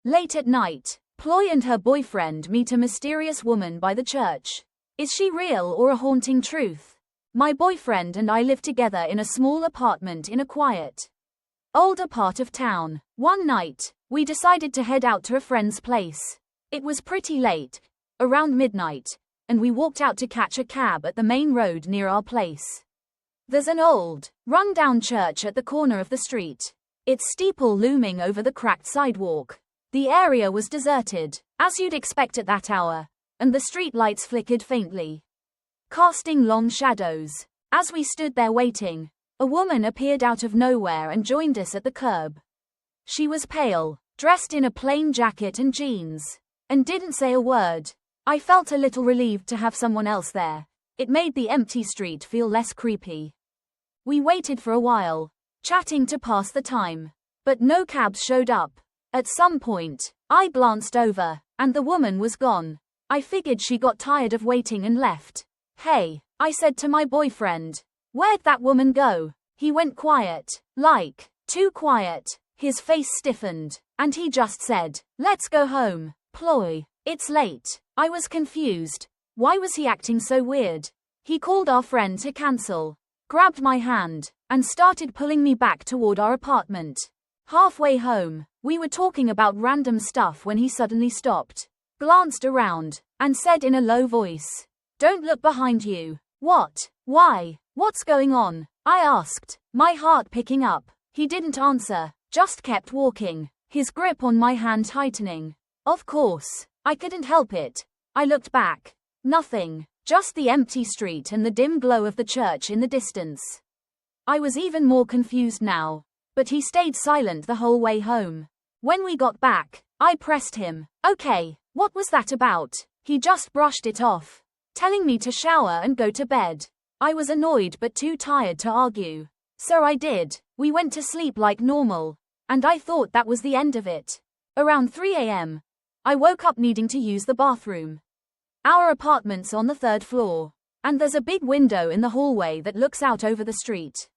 Late at night, Ploy and her boyfriend meet a mysterious woman by the church. Is she real or a haunting truth? My boyfriend and I live together in a small apartment in a quiet, older part of town. One night, we decided to head out to a friend's place. It was pretty late, around midnight, and we walked out to catch a cab at the main road near our place. There's an old, run-down church at the corner of the street, its steeple looming over the cracked sidewalk. The area was deserted, as you'd expect at that hour, and the street lights flickered faintly, casting long shadows. As we stood there waiting, a woman appeared out of nowhere and joined us at the curb. She was pale, dressed in a plain jacket and jeans, and didn't say a word. I felt a little relieved to have someone else there. It made the empty street feel less creepy. We waited for a while, chatting to pass the time, but no cabs showed up. At some point, I glanced over, and the woman was gone. I figured she got tired of waiting and left. Hey, I said to my boyfriend, where'd that woman go? He went quiet, like, too quiet. His face stiffened, and he just said, let's go home, Ploy. It's late. I was confused. Why was he acting so weird? He called our friend to cancel, grabbed my hand, and started pulling me back toward our apartment. Halfway home, we were talking about random stuff when he suddenly stopped, glanced around, and said in a low voice, don't look behind you. What? Why? What's going on? I asked, my heart picking up. He didn't answer, just kept walking, his grip on my hand tightening. Of course, I couldn't help it. I looked back. Nothing, just the empty street and the dim glow of the church in the distance. I was even more confused now, but he stayed silent the whole way home. When we got back, I pressed him. Okay, what was that about? He just brushed it off, telling me to shower and go to bed. I was annoyed but too tired to argue. So I did. We went to sleep like normal, and I thought that was the end of it. Around 3 a.m., I woke up needing to use the bathroom. Our apartment's on the 3rd floor, and there's a big window in the hallway that looks out over the street.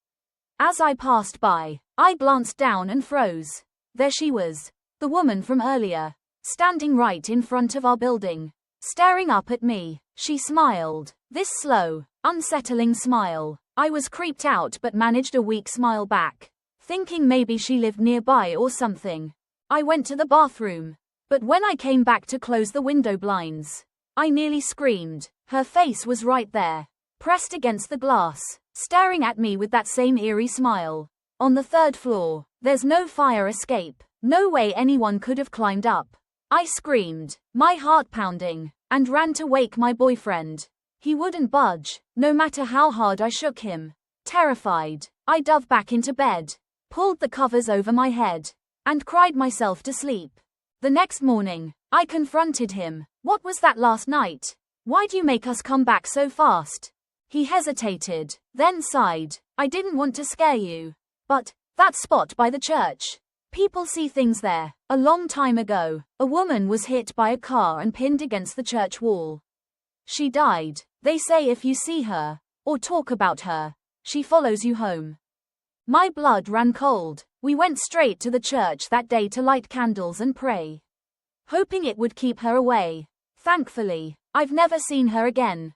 As I passed by, I glanced down and froze. There she was, the woman from earlier, standing right in front of our building, staring up at me. She smiled, this slow, unsettling smile. I was creeped out but managed a weak smile back, thinking maybe she lived nearby or something. I went to the bathroom, but when I came back to close the window blinds, I nearly screamed. Her face was right there, pressed against the glass, staring at me with that same eerie smile. On the 3rd floor, there's no fire escape, no way anyone could have climbed up. I screamed, my heart pounding, and ran to wake my boyfriend. He wouldn't budge, no matter how hard I shook him. Terrified, I dove back into bed, pulled the covers over my head, and cried myself to sleep. The next morning, I confronted him. What was that last night? Why'd you make us come back so fast? He hesitated, then sighed. I didn't want to scare you. But, that spot by the church. People see things there. A long time ago, a woman was hit by a car and pinned against the church wall. She died. They say if you see her, or talk about her, she follows you home. My blood ran cold. We went straight to the church that day to light candles and pray, hoping it would keep her away. Thankfully, I've never seen her again.